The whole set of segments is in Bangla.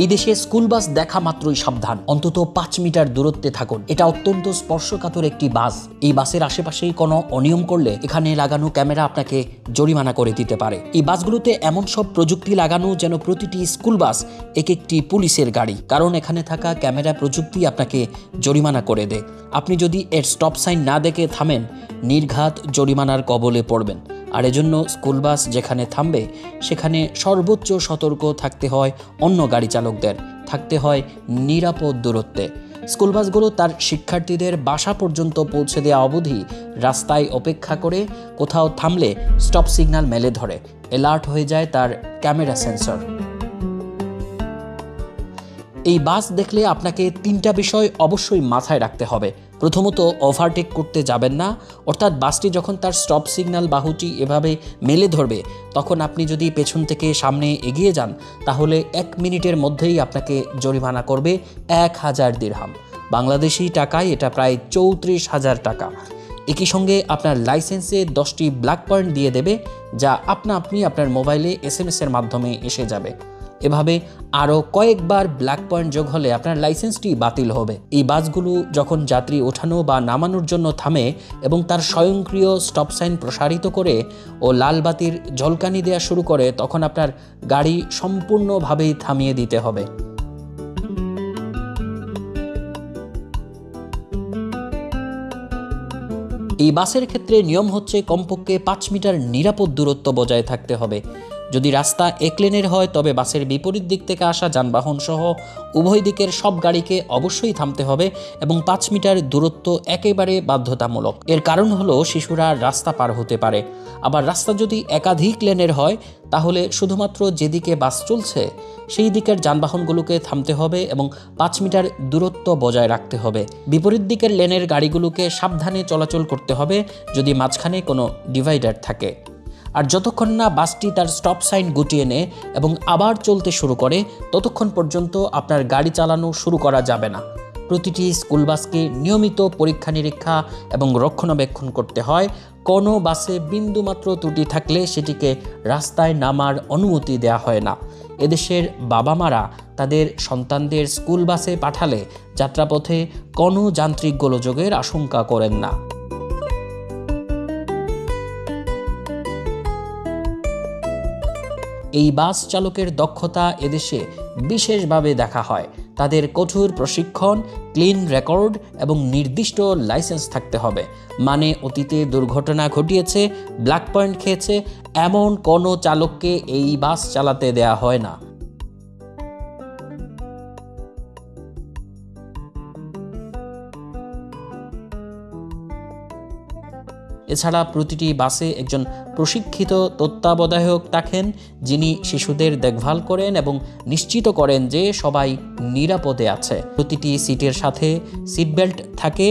এই দেশে স্কুল বাস দেখা মাত্রই সাবধান, অন্তত 5 মিটার দূরত্বে থাকুন। এটা অত্যন্ত স্পর্শকাতর একটি বাস। এই বাসের আশেপাশেই কোনো অনিয়ম করলে এখানে লাগানো ক্যামেরা আপনাকে জরিমানা করে দিতে পারে। এই বাসগুলোতে এমন সব প্রযুক্তি লাগানো যেন প্রতিটি স্কুল বাস এক একটি পুলিশের গাড়ি, কারণ এখানে থাকা ক্যামেরা প্রযুক্তি আপনাকে জরিমানা করে দেয়। আপনি যদি এর স্টপ সাইন না দেখে থামেন, নির্ঘাত জরিমানার কবলে পড়বেন। আর এজন্য স্কুল বাস যেখানে থামবে সেখানে সর্বোচ্চ সতর্ক থাকতে হয় অন্য গাড়ি চালকদের, থাকতে হয় নিরাপদ দূরত্বে। স্কুল বাসগুলো তার শিক্ষার্থীদের বাসা পর্যন্ত পৌঁছে দেওয়া অবধি রাস্তায় অপেক্ষা করে, কোথাও থামলে স্টপ সিগন্যাল মেলে ধরে, অ্যালার্ট হয়ে যায় তার ক্যামেরা সেন্সর। এই বাস দেখলে আপনাকে 3টা বিষয় অবশ্যই মাথায় রাখতে হবে। প্রথমত, ওভারটেক করতে যাবেন না, অর্থাৎ বাসটি যখন তার স্টপ সিগন্যাল বাহুটি এভাবে মেলে ধরবে তখন আপনি যদি পেছন থেকে সামনে এগিয়ে যান তাহলে 1 মিনিটের মধ্যেই আপনাকে জরিমানা করবে 1000 দিরহাম। বাংলাদেশি টাকায় এটা প্রায় 34,000 টাকা। একই সঙ্গে আপনার লাইসেন্সে 10টি ব্ল্যাক পয়েন্ট দিয়ে দেবে, যা আপনি আপনার মোবাইলে SMS এর মাধ্যমে এসে যাবে। এভাবে আরও কয়েকবার ব্ল্যাক পয়েন্ট যোগ হলে আপনার লাইসেন্সটি বাতিল হবে। এই বাসগুলো যখন যাত্রী ওঠানো বা নামানোর জন্য থামে এবং তার স্বয়ংক্রিয় স্টপ সাইন প্রসারিত করে ও লাল বাতির ঝলকানি দেওয়া শুরু করে, তখন আপনার গাড়ি সম্পূর্ণভাবেই থামিয়ে দিতে হবে। এই বাসের ক্ষেত্রে নিয়ম হচ্ছে কমপক্ষে 5 মিটার নিরাপদ দূরত্ব বজায় থাকতে হবে। যদি রাস্তা 1 লেনের হয় তবে বাসের বিপরীত দিক থেকে আসা যানবাহন সহ উভয় দিকের সব গাড়িকে অবশ্যই থামতে হবে এবং 5 মিটার দূরত্ব একেবারে বাধ্যতামূলক। এর কারণ হলো শিশুরা রাস্তা পার হতে পারে। আবার রাস্তা যদি একাধিক লেনের হয় তাহলে শুধুমাত্র যেদিকে বাস চলছে সেই দিকের যানবাহনগুলোকে থামতে হবে এবং 5 মিটার দূরত্ব বজায় রাখতে হবে। বিপরীত দিকের লেনের গাড়িগুলোকে সাবধানে চলাচল করতে হবে যদি মাঝখানে কোনো ডিভাইডার থাকে। আর যতক্ষণ না বাসটি তার স্টপ সাইন গুটিয়ে নেয় এবং আবার চলতে শুরু করে ততক্ষণ পর্যন্ত আপনার গাড়ি চালানো শুরু করা যাবে না। প্রতিটি স্কুল বাসকে নিয়মিত পরীক্ষা নিরীক্ষা এবং রক্ষণাবেক্ষণ করতে হয়। কোনো বাসে বিন্দুমাত্র ত্রুটি থাকলে সেটিকে রাস্তায় নামার অনুমতি দেওয়া হয় না। এদেশের বাবা মারা তাদের সন্তানদের স্কুল বাসে পাঠালে যাত্রাপথে কোনো যান্ত্রিক গোলযোগের আশঙ্কা করেন না। এই বাস চালকের দক্ষতা এদেশে বিশেষভাবে দেখা হয়। তাদের কঠোর প্রশিক্ষণ, ক্লিন রেকর্ড এবং নির্দিষ্ট লাইসেন্স থাকতে হবে। মানে অতীতে দুর্ঘটনা ঘটিয়েছে, ব্ল্যাক পয়েন্ট খেয়েছে এমন কোনো চালককে এই বাস চালাতে দেয়া হয় না। এছাড়া প্রতিটি বাসে একজন প্রশিক্ষিত তত্ত্বাবধায়ক থাকেন, যিনি শিশুদের দেখভাল করেন এবং নিশ্চিত করেন যে সবাই নিরাপদে আছে। প্রতিটি সিটের সাথে সিট বেল্ট থাকে।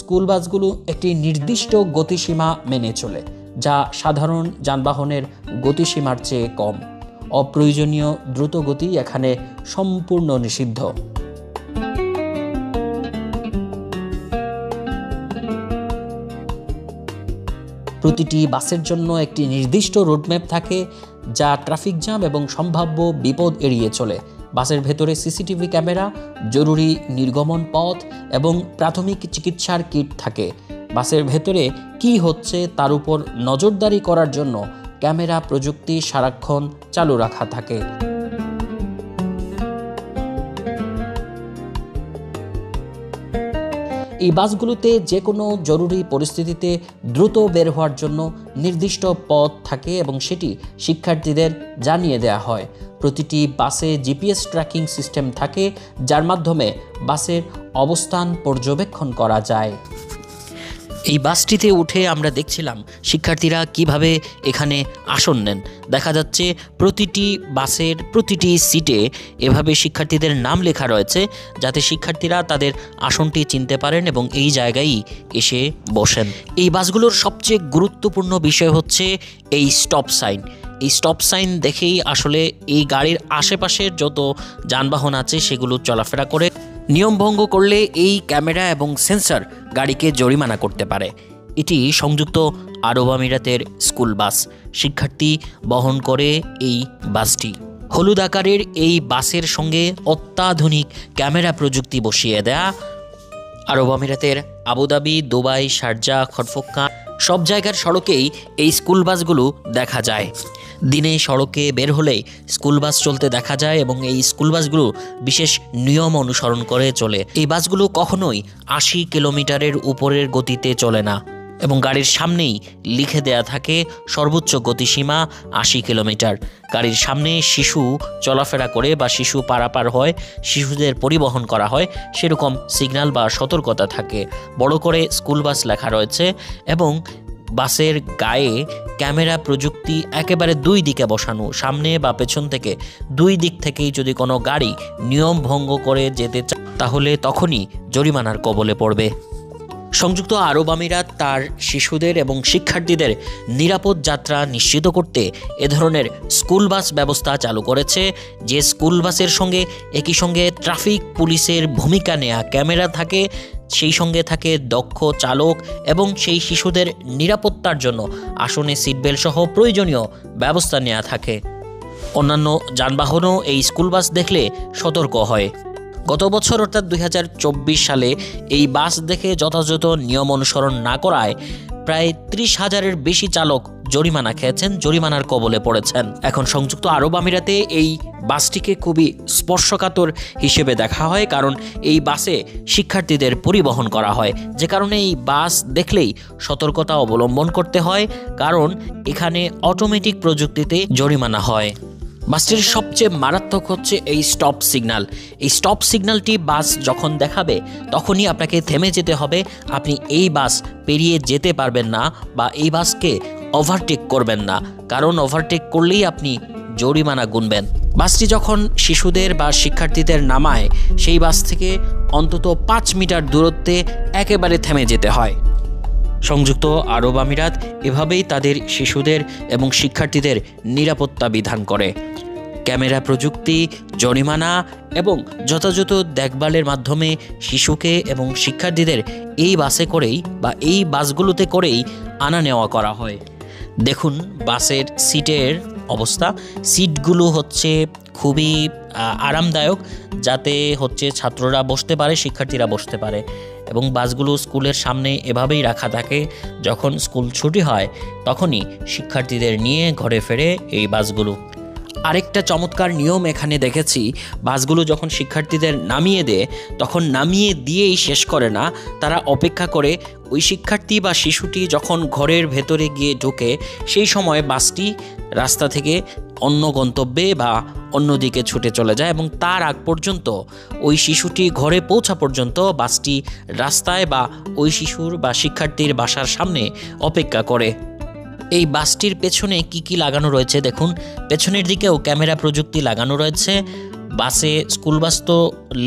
স্কুল বাসগুলো একটি নির্দিষ্ট গতিসীমা মেনে চলে, যা সাধারণ যানবাহনের গতিসীমার চেয়ে কম। অপ্রয়োজনীয় দ্রুত গতি এখানে সম্পূর্ণ নিষিদ্ধ। প্রতিটি বাসের জন্য একটি নির্দিষ্ট রোডম্যাপ থাকে, যা ট্রাফিক জ্যাম এবং সম্ভাব্য বিপদ এড়িয়ে চলে। বাসের ভেতরে সিসিটিভি ক্যামেরা, জরুরি নির্গমন পথ এবং প্রাথমিক চিকিৎসার কিট থাকে। বাসের ভেতরে কি হচ্ছে তার উপর নজরদারি করার জন্য ক্যামেরা প্রযুক্তি সারাক্ষণ চালু রাখা থাকে। এই বাসগুলোতে যে কোনো জরুরি পরিস্থিতিতে দ্রুত বের হওয়ার জন্য নির্দিষ্ট পথ থাকে এবং সেটি শিক্ষার্থীদের জানিয়ে দেওয়া হয়। প্রতিটি বাসে জিপিএস ট্র্যাকিং সিস্টেম থাকে, যার মাধ্যমে বাসের অবস্থান পর্যবেক্ষণ করা যায়। এই বাসটিতে উঠে আমরা দেখছিলাম শিক্ষার্থীরা কিভাবে এখানে আসন নেন। দেখা যাচ্ছে প্রতিটি বাসের প্রতিটি সিটে এভাবে শিক্ষার্থীদের নাম লেখা রয়েছে, যাতে শিক্ষার্থীরা তাদের আসনটি চিনতে পারেন এবং এই জায়গায় এসে বসেন। এই বাসগুলোর সবচেয়ে গুরুত্বপূর্ণ বিষয় হচ্ছে এই স্টপ সাইন। এই স্টপ সাইন দেখেই আসলে এই গাড়ির আশেপাশের যত যানবাহন আছে সেগুলো চলাফেরা করে। নিয়ম ভঙ্গ করলে এই ক্যামেরা এবং সেন্সর গাড়িকে জরিমানা করতে পারে। এটি সংযুক্ত আরব আমিরাতের স্কুল বাস। শিক্ষার্থী বহন করে এই বাসটি। হলুদ আকারের এই বাসের সঙ্গে অত্যাধুনিক ক্যামেরা প্রযুক্তি বসিয়ে দেয়া আরব আমিরাতের আবুধাবি, দুবাই, শারজাহ, খরফক্কা সব জায়গার সড়কেই এই স্কুল বাসগুলো দেখা যায়। দিনে সড়কে বের হলেই স্কুল বাস চলতে দেখা যায় এবং এই স্কুল বাসগুলো বিশেষ নিয়ম অনুসরণ করে চলে। এই বাসগুলো কখনোই 80 কিলোমিটারের উপরের গতিতে চলে না এবং গাড়ির সামনেই লিখে দেয়া থাকে সর্বোচ্চ গতিসীমা 80 কিলোমিটার। গাড়ির সামনে শিশু চলাফেরা করে বা শিশু পারাপার হয়, শিশুদের পরিবহন করা হয়, সেরকম সিগন্যাল বা সতর্কতা থাকে। বড় করে স্কুল বাস লেখা রয়েছে এবং বাসের গায়ে ক্যামেরা প্রযুক্তি একেবারে দুই দিকে বসানো, সামনে বা পেছন থেকে দুই দিক থেকেই যদি কোনো গাড়ি নিয়ম ভঙ্গ করে যেতে চায় তাহলে তখনই জরিমানার কবলে পড়বে। সংযুক্ত আরব আমিরাত তার শিশুদের এবং শিক্ষার্থীদের নিরাপদ যাত্রা নিশ্চিত করতে এ ধরনের স্কুল বাস ব্যবস্থা চালু করেছে, যে স্কুল বাসের সঙ্গে একই সঙ্গে ট্রাফিক পুলিশের ভূমিকা নেয়া ক্যামেরা থাকে, সেই সঙ্গে থাকে দক্ষ চালক এবং সেই শিশুদের নিরাপত্তার জন্য আসনে সিটবেল্ট সহ প্রয়োজনীয় ব্যবস্থা নেওয়া থাকে। অন্যান্য যানবাহনও এই স্কুল বাস দেখলে সতর্ক হয়। গত বছর অর্থাৎ 2024 সালে এই বাস দেখে যথাযথ নিয়ম অনুসরণ না করায় প্রায় 30,000-এর বেশি চালক জরিমানা খেয়েছেন, জরিমানার কবলে পড়েছেন। এখন সংযুক্ত আরব আমিরাতে এই বাসটিকে খুবই স্পর্শকাতর হিসেবে দেখা হয়, কারণ এই বাসে শিক্ষার্থীদের পরিবহন করা হয়, যে কারণে এই বাস দেখলেই সতর্কতা অবলম্বন করতে হয়, কারণ এখানে অটোমেটিক প্রযুক্তিতে জরিমানা হয়। বাসটির সবচেয়ে মারাত্মক হচ্ছে এই স্টপ সিগন্যাল। এই স্টপ সিগন্যালটি বাস যখন দেখাবে তখনই আপনাকে থেমে যেতে হবে। আপনি এই বাস পেরিয়ে যেতে পারবেন না বা এই বাসকে ওভারটেক করবেন না, কারণ ওভারটেক করলেই আপনি জরিমানা গুনবেন। বাসটি যখন শিশুদের বা শিক্ষার্থীদের নামায় সেই বাস থেকে অন্তত 5 মিটার দূরত্বে একেবারে থেমে যেতে হয়। সংযুক্ত আরব আমিরাত এভাবেই তাদের শিশুদের এবং শিক্ষার্থীদের নিরাপত্তা বিধান করে। ক্যামেরা প্রযুক্তি, জরিমানা এবং যথাযথ দেখভালের মাধ্যমে শিশুকে এবং শিক্ষার্থীদের এই বাসে করেই বা এই বাসগুলোতে করেই আনা নেওয়া করা হয়। দেখুন বাসের সিটের অবস্থা, সিটগুলো হচ্ছে খুবই আরামদায়ক, যাতে হচ্ছে ছাত্ররা বসতে পারে, শিক্ষার্থীরা বসতে পারে এবং বাসগুলো স্কুলের সামনে এভাবেই রাখা থাকে। যখন স্কুল ছুটি হয় তখনই শিক্ষার্থীদের নিয়ে ঘরে ফেরে এই বাসগুলো। আরেকটা চমৎকার নিয়ম এখানে দেখেছি, বাসগুলো যখন শিক্ষার্থীদের নামিয়ে দেয় তখন নামিয়ে দিয়েই শেষ করে না, তারা অপেক্ষা করে ওই শিক্ষার্থী বা শিশুটি যখন ঘরের ভেতরে গিয়ে ঢোকে সেই সময় বাসটি রাস্তা থেকে অন্য গন্তব্যে বা অন্যদিকে ছুটে চলে যায় এবং তার আগ পর্যন্ত ওই শিশুটি ঘরে পৌঁছা পর্যন্ত বাসটি রাস্তায় বা ওই শিশুর বা শিক্ষার্থীর বাসার সামনে অপেক্ষা করে। এই বাসটির পেছনে কি লাগানো রয়েছে দেখুন, পেছনের দিকেও ক্যামেরা প্রযুক্তি লাগানো রয়েছে। বাসে স্কুল বাস তো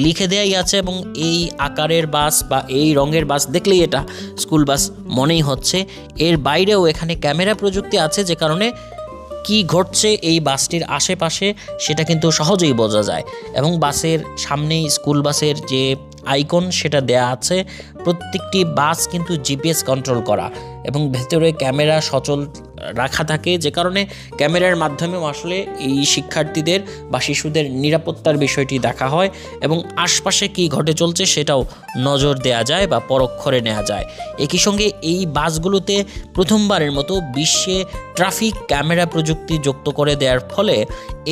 লিখে দেয়াই আছে এবং এই আকারের বাস বা এই রঙের বাস দেখলেই এটা স্কুল বাস মনেই হচ্ছে। এর বাইরেও এখানে ক্যামেরা প্রযুক্তি আছে, যে কারণে কি ঘটছে এই বাসটির আশেপাশে সেটা কিন্তু সহজেই বোঝা যায় এবং বাসের সামনেই স্কুল বাসের যে আইকন সেটা দেয়া আছে। প্রত্যেকটি বাস কিন্তু জিপিএস কন্ট্রোল করা এবং ভেতরে ক্যামেরা সচল রাখা থাকে, যে কারণে ক্যামেরার মাধ্যমেও আসলে এই শিক্ষার্থীদের বা শিশুদের নিরাপত্তার বিষয়টি দেখা হয় এবং আশপাশে কি ঘটে চলছে সেটাও নজর দেয়া যায় বা পরক্ষরে নেওয়া যায়। একই সঙ্গে এই বাসগুলোতে প্রথমবারের মতো বিশ্বে ট্রাফিক ক্যামেরা প্রযুক্তি যুক্ত করে দেওয়ার ফলে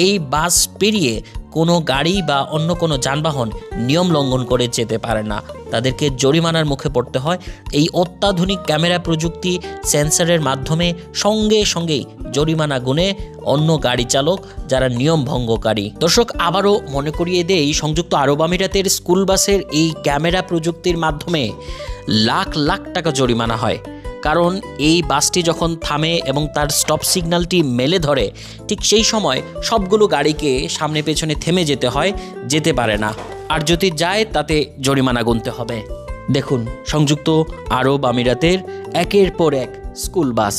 এই বাস পেরিয়ে কোনো গাড়ি বা অন্য কোনো যানবাহন নিয়ম লঙ্ঘন করে যেতে পারে না, তাদেরকে জরিমানার মুখে পড়তে হয়। এই অত্যাধুনিক ক্যামেরা প্রযুক্তি সেন্সরের মাধ্যমে সঙ্গে সঙ্গেই জরিমানা গুনে অন্য গাড়ি চালক যারা নিয়ম ভঙ্গকারী। দর্শক, আবারও মনে করিয়ে দেই, সংযুক্ত আরব আমিরাতের স্কুল বাসের এই ক্যামেরা প্রযুক্তির মাধ্যমে লাখ লাখ টাকা জরিমানা হয়, কারণ এই বাসটি যখন থামে এবং তার স্টপ সিগন্যালটি মেলে ধরে ঠিক সেই সময় সবগুলো গাড়িকে সামনে পেছনে থেমে যেতে হয়, যেতে পারে না, আর যদি যায় তাতে জরিমানা গুনতে হবে। দেখুন সংযুক্ত আরব আমিরাতের একের পর এক স্কুল বাস।